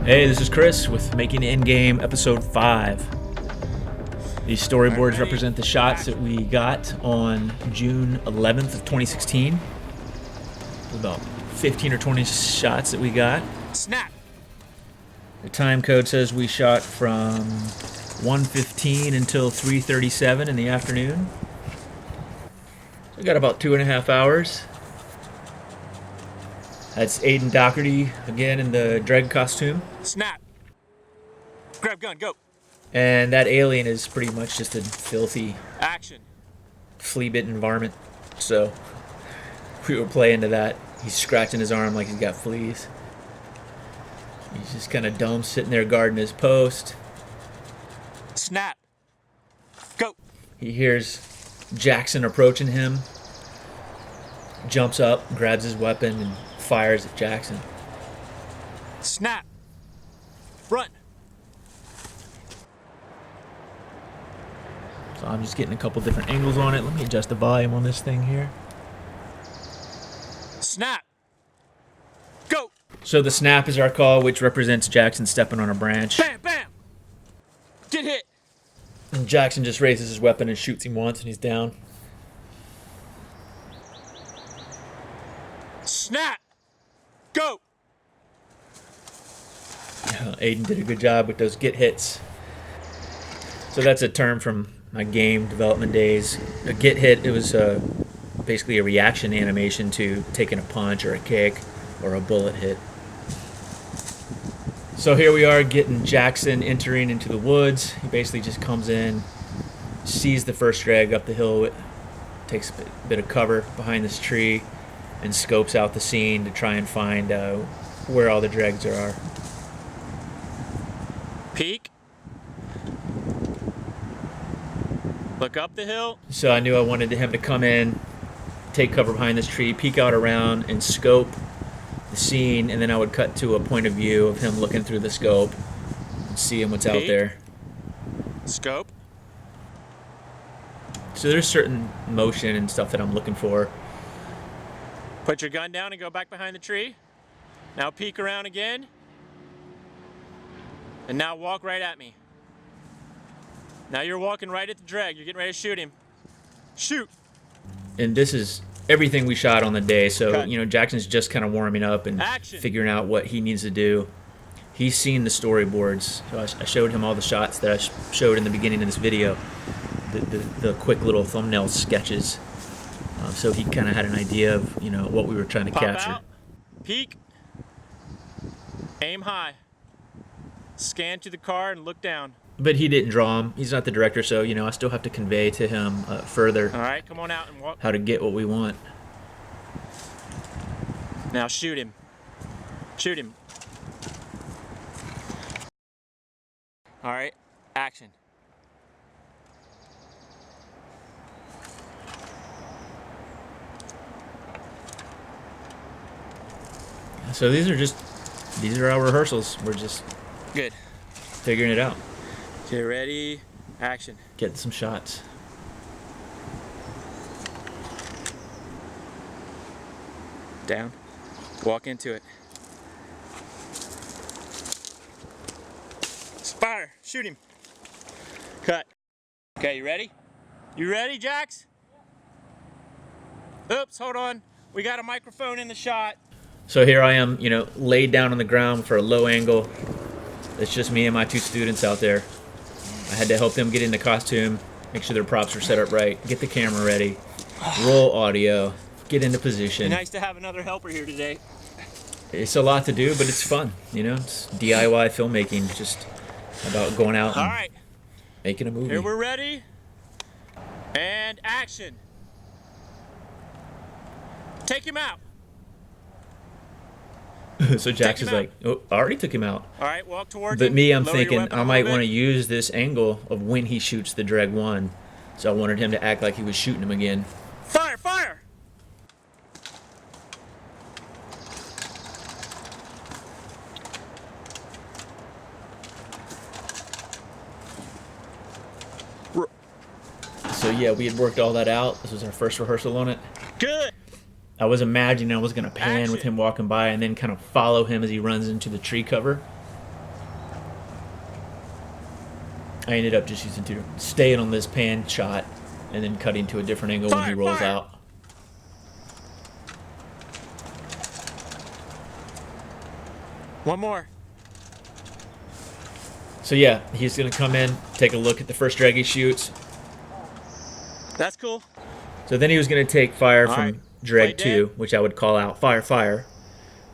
Hey, this is Chris with Making Endgame Episode 5. These storyboards represent the shots that we got on June 11th of 2016. About 15 or 20 shots that we got. Snap! The time code says we shot from 1:15 until 3:37 in the afternoon. So we got about 2.5 hours. That's Aiden Doherty again in the Dreg costume. Snap! Grab gun, go! And that alien is pretty much just a filthy, Action! flea-bitten environment. So we were playing to that. He's scratching his arm like he's got fleas. He's just kind of dumb, sitting there guarding his post. Snap! Go! He hears Jackson approaching him, jumps up, grabs his weapon, and fires at Jackson. Snap! Run! So I'm just getting a couple different angles on it. Let me adjust the volume on this thing here. Snap! Go! So the snap is our call, which represents Jackson stepping on a branch. Bam! Bam! Get hit! And Jackson just raises his weapon and shoots him once, and he's down. Snap! Go! Aiden did a good job with those get hits. So that's a term from my game development days. A get hit, it was basically a reaction animation to taking a punch or a kick or a bullet hit. So here we are getting Jackson entering into the woods. He basically just comes in, sees the first drag up the hill, takes a bit of cover behind this tree, and scopes out the scene to try and find where all the dregs are. Peek. Look up the hill. So I knew I wanted him to come in, take cover behind this tree, peek out around, and scope the scene, and then I would cut to a point of view of him looking through the scope and seeing what's out there. Scope. So there's certain motion and stuff that I'm looking for. Put your gun down and go back behind the tree. Now peek around again. And now walk right at me. Now you're walking right at the drag. You're getting ready to shoot him. Shoot! And this is everything we shot on the day. So, Cut. Jackson's just kind of warming up and Action. figuring out what he needs to do. He's seen the storyboards. So I showed him all the shots that I showed in the beginning of this video. The quick little thumbnail sketches. So he kind of had an idea of, what we were trying to Pop capture. out. Peek. Aim high. Scan to the car and look down. But he didn't draw him. He's not the director, so, I still have to convey to him further All right, come on out and walk. how to get what we want. Now shoot him. Shoot him. All right, action. So these are our rehearsals. We're just Good. figuring it out. Get ready, action. Getting some shots. Down. Walk into it. Fire! Shoot him. Cut. Okay, you ready? You ready, Jax? Oops, hold on. We got a microphone in the shot. So here I am, laid down on the ground for a low angle. It's just me and my two students out there. I had to help them get in the costume, make sure their props were set up right, get the camera ready, roll audio, get into position. Nice to have another helper here today. It's a lot to do, but it's fun. It's DIY filmmaking, just about going out All and right, making a movie. here we're ready. And action. Take him out. So Jax is him like, oh, I already took him out. All right, walk towards But him. me, I'm Lower your thinking weapon I a might little want to bit. use this angle of when he shoots the Dreg 1. So I wanted him to act like he was shooting him again. Fire, fire! So yeah, we had worked all that out. This was our first rehearsal on it. Good. I was imagining I was going to pan with him walking by and then kind of follow him as he runs into the tree cover. I ended up just staying on this pan shot and then cutting to a different angle when he rolls out. One more. So yeah, he's going to come in, take a look at the first drag he shoots. That's cool. So then he was going to take fire from Dreg 2, which I would call out fire, fire.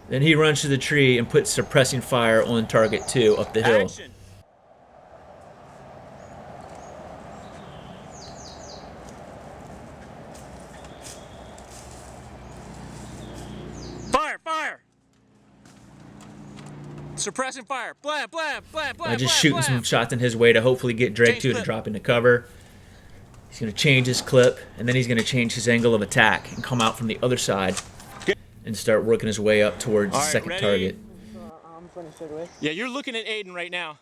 Then he runs to the tree and puts suppressing fire on target 2 up the hill. Action. Fire, fire. Suppressing fire. Blam, blam, blam, blam. Just shooting some shots in his way to hopefully get Dreg 2 to drop into cover. He's going to change his clip, and then he's going to change his angle of attack and come out from the other side and start working his way up towards the second target. Yeah, you're looking at Aiden right now.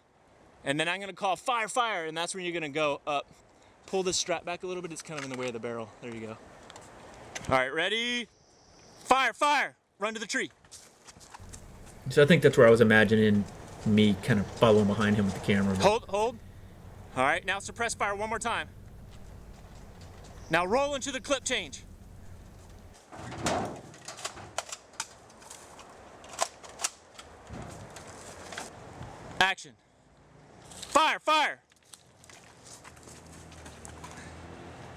And then I'm going to call fire, fire, and that's when you're going to go up. Pull this strap back a little bit. It's kind of in the way of the barrel. There you go. All right, ready? Fire, fire. Run to the tree. So I think that's where I was imagining me kind of following behind him with the camera. Hold, hold. All right, now suppress fire one more time. Now roll into the clip change. Action. Fire, fire.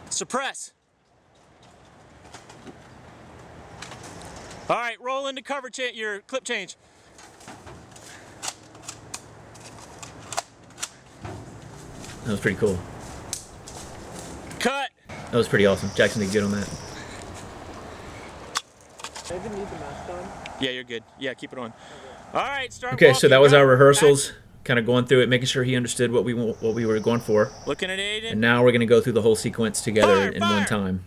Suppress. All right, roll into cover your clip change. That was pretty cool. Cut. That was pretty awesome. Jackson did good on that. I even need the mask on. Yeah, you're good. Yeah, keep it on. All right, start. Okay, so that was our rehearsals. Kind of going through it, making sure he understood what we were going for. Looking at Aiden. And now we're going to go through the whole sequence together Fire, in fire. one time.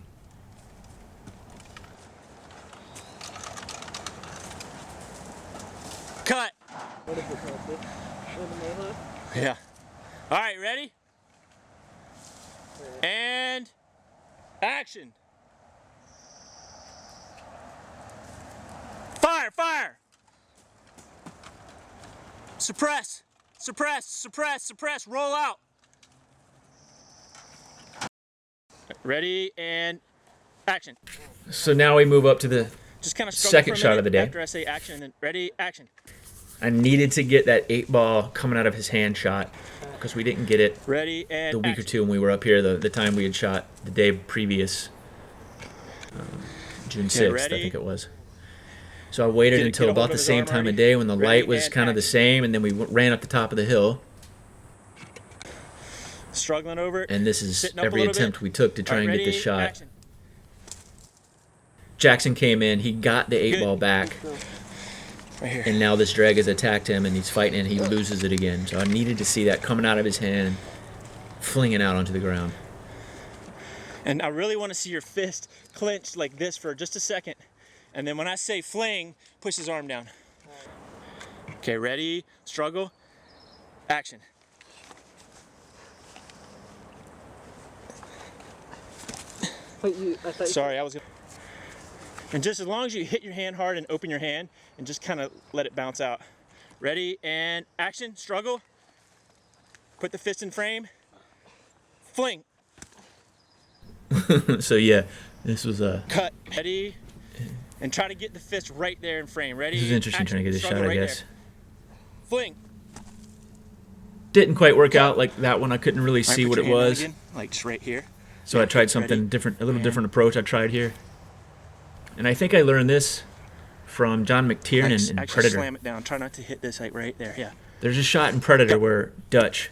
Cut. What is this message? Yeah. All right, ready? And action. Fire, fire. Suppress, suppress, suppress, suppress, roll out. Ready and action. So now we move up to the Just kind of second shot of the day. After I say action, and then ready, action. I needed to get that 8-ball coming out of his hand shot because we didn't get it Ready and the week action. or two when we were up here, the time we had shot the day previous, June 6th, I ready? think it was. So I waited Get until a hold about of the his same arm time already? of day when the Ready light was and kind of the action. same, and then we ran up the top of the hill. Struggling over it. And this is Sitting up a every little attempt bit. we took to try All and right, get this ready, shot. action. Jackson came in, he got the 8 Good. ball back, Right here. and now this drag has attacked him, and he's fighting, and he loses it again. So I needed to see that coming out of his hand and flinging out onto the ground. And I really want to see your fist clenched like this for just a second. And then when I say fling, push his arm down. Okay, ready, struggle, action. Wait, I thought Sorry, I was gonna... And just as long as you hit your hand hard and open your hand and just kind of let it bounce out. Ready and action, struggle. Put the fist in frame. Fling. So yeah, this was a Cut. Ready. And try to get the fist right there in frame. Ready. this was interesting action, trying to get this struggle shot, I right guess. there. Fling. Didn't quite work out like that one. I couldn't really All right, see put what your it hand down was. again, like just right here. So I tried Ready? something different, a little And- different approach I tried here. And I think I learned this from John McTiernan in Actually Predator. slam it down. Try not to hit this like right there. Yeah. There's a shot in Predator where Dutch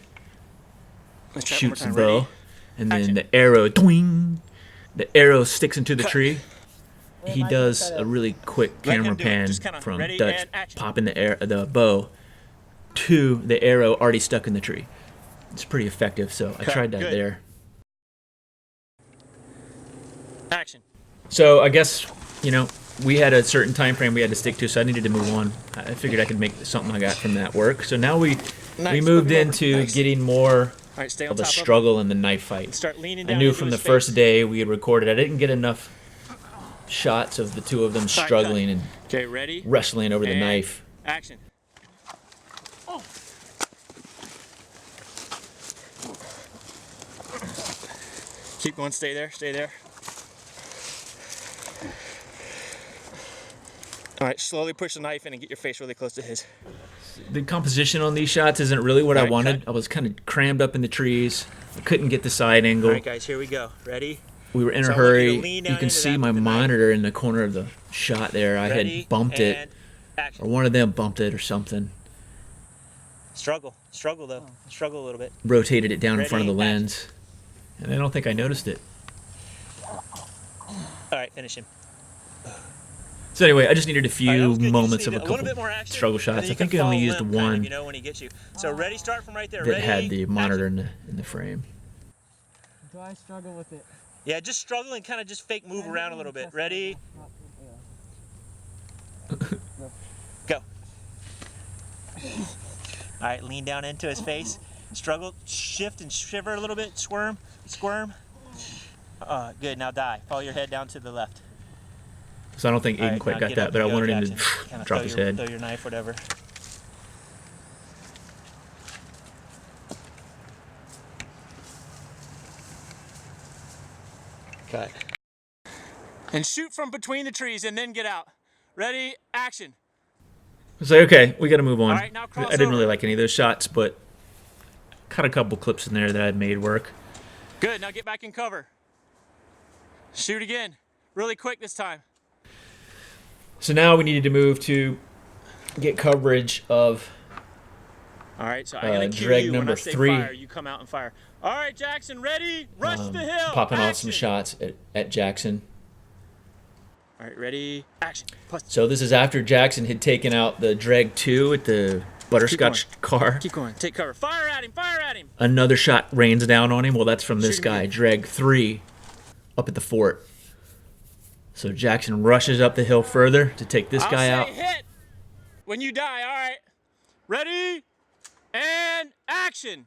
Let's try it one more shoots a time. bow, Ready? and then Action. the arrow, doing, the arrow sticks into the Cut. tree. He does a really quick Let him camera do it. pan Just kinda from ready Dutch and action. popping the bow to the arrow already stuck in the tree. It's pretty effective, so I Cut. tried that Good. there. Action. So I guess, we had a certain time frame we had to stick to, so I needed to move on. I figured I could make something I got from that work. So now we Nice. moved Flip him over. into Nice. getting more All right, stay on of a top struggle in the knife fight. Start leaning I down knew into from his the first face. day we had recorded, I didn't get enough shots of the two of them struggling and okay, ready? wrestling over the And knife. Action. Oh. Keep going, stay there, stay there. All right, slowly push the knife in and get your face really close to his. The composition on these shots isn't really what I All right, wanted. cut. I was kind of crammed up in the trees. I couldn't get the side angle. All right, guys, here we go. Ready? We were in So a I want you to hurry. lean You down can into see that my with the knife. monitor in the corner of the shot there. I Ready? had bumped And it, action. or one of them bumped it or something. Struggle though. Struggle a little bit. Rotated it down in front of the Ready? Action. lens. And I don't think I noticed it. All right, finish him. So anyway, I just needed a All right, that few was good. You moments just of a need little bit couple more action, struggle and shots. then I you think can I only follow used limp, kind of, one you know, when he gets you. So ready, start from right there. that Ready? had the monitor action. in the frame. Do I struggle with it? Yeah, just struggle and kind of just fake move around a little bit. Ready? Go. All right, lean down into his face. Struggle, shift and shiver a little bit. Squirm, squirm. Good, now die. Follow your head down to the left. So I don't think All Aiden right, quite now got get that, up but I and go, wanted him Jackson. to Kinda drop throw his your, head. Throw your knife, whatever. Cut. And shoot from between the trees and then get out. Ready, action. So okay, we got to move on. All right, now cross I didn't really over. like any of those shots, but cut a couple clips in there that I made work. Good, now get back in cover. Shoot again. Really quick this time. So now we needed to move to get coverage of All right, so I'm gonna cue Dreg you when I number say 3. fire, you come out and fire. All right, Jackson, ready? Rush the hill. popping off action. some shots at Jackson. All right, ready? Action. Plus. So this is after Jackson had taken out the Dreg 2 at the butterscotch car. Keep going. Take cover. Fire at him. Fire at him. Another shot rains down on him. Well, that's from this Shoot him guy, again. Dreg 3, up at the fort. So Jackson rushes up the hill further to take this guy I'll out. say hit when you die. All right. Ready? And action.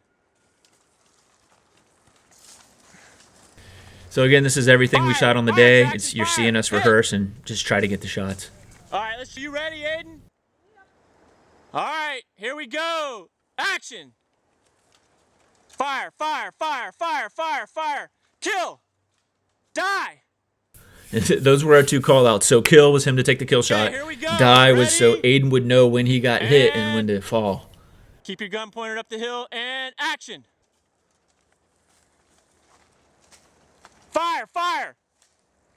So again, this is everything we Fire, shot on the fire, day. Jackson, It's you're fire, seeing us hit. rehearse and just try to get the shots. All right, you ready, Aiden? All right, here we go. Action. Fire, fire, fire, fire, fire, fire. Kill. Die. Those were our two call-outs. So kill was him to take the kill shot. here we go. Die was so Ready? Aiden would know when he got hit and when And- to fall. Keep your gun pointed up the hill and action. Fire, fire.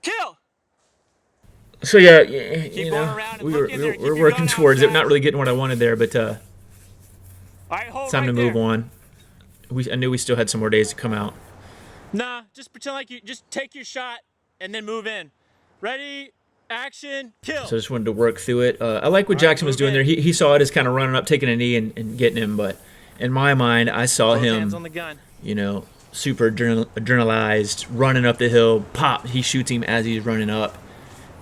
Kill. So yeah, you going know, around and we look were, in there. we Keep were your working gun out towards it. fast. Not really getting what I wanted there, but All right, hold it's time to right move there. on. I knew we still had some more days to come out. Nah, just pretend like you just take your shot and then move in. Ready, action, kill. So I just wanted to work through it. I like what Jackson was move doing in. there. He saw it as kind of running up, taking a knee, and getting him. But in my mind, I saw Both hands on him, the gun. you know, super adrenalized, running up the hill. Pop! He shoots him as he's running up.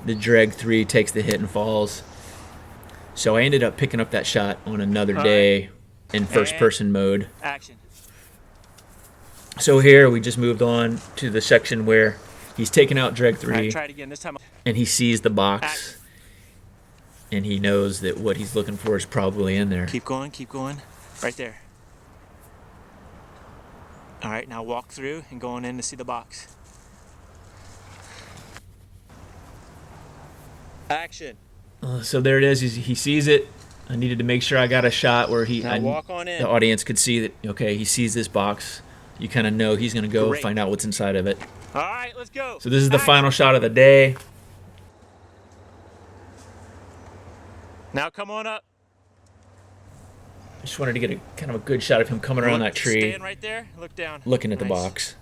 The Dreg 3 takes the hit and falls. So I ended up picking up that shot on another day in first-person mode. Action. So here we just moved on to the section where he's taking out Dreg 3 All right, try it again. This time. and he sees the box Action. and he knows that what he's looking for is probably in there. Keep going, keep going. Right there. All right, now walk through and going in to see the box. Action. So there it is. He sees it. I needed to make sure I got a shot where Now walk on in. the audience could see that, okay, he sees this box. You kind of know he's going to go Great. find out what's inside of it. All right, let's go. So this is the Action. final shot of the day. Now come on up. I just wanted to get a kind of a good shot of him coming around that tree, Stand right there. Look down. looking at the Nice. box.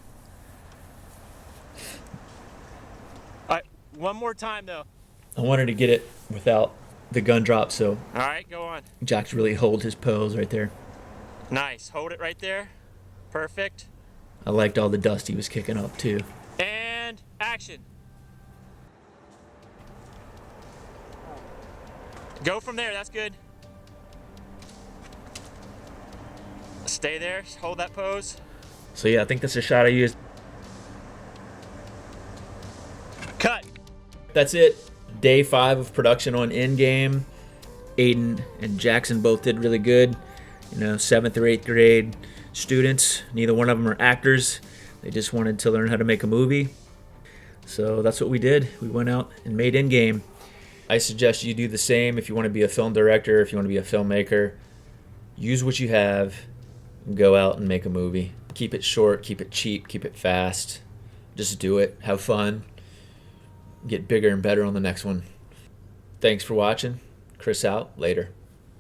All right, one more time though. I wanted to get it without the gun drop, so All right, go on. Jack's really hold his pose right there. Nice. Hold it right there. Perfect. I liked all the dust he was kicking up too. And action. Go from there. That's good. Stay there. Hold that pose. So yeah, I think that's a shot I used. Cut. that's it. Day 5 of production on Endgame. Aiden and Jackson both did really good. 7th or 8th grade students. Neither one of them are actors. They just wanted to learn how to make a movie. So that's what we did. We went out and made Endgame. I suggest you do the same if you want to be a film director, if you want to be a filmmaker. Use what you have and go out and make a movie. Keep it short, keep it cheap, keep it fast. Just do it. Have fun. Get bigger and better on the next one. Thanks for watching. Chris out. Later.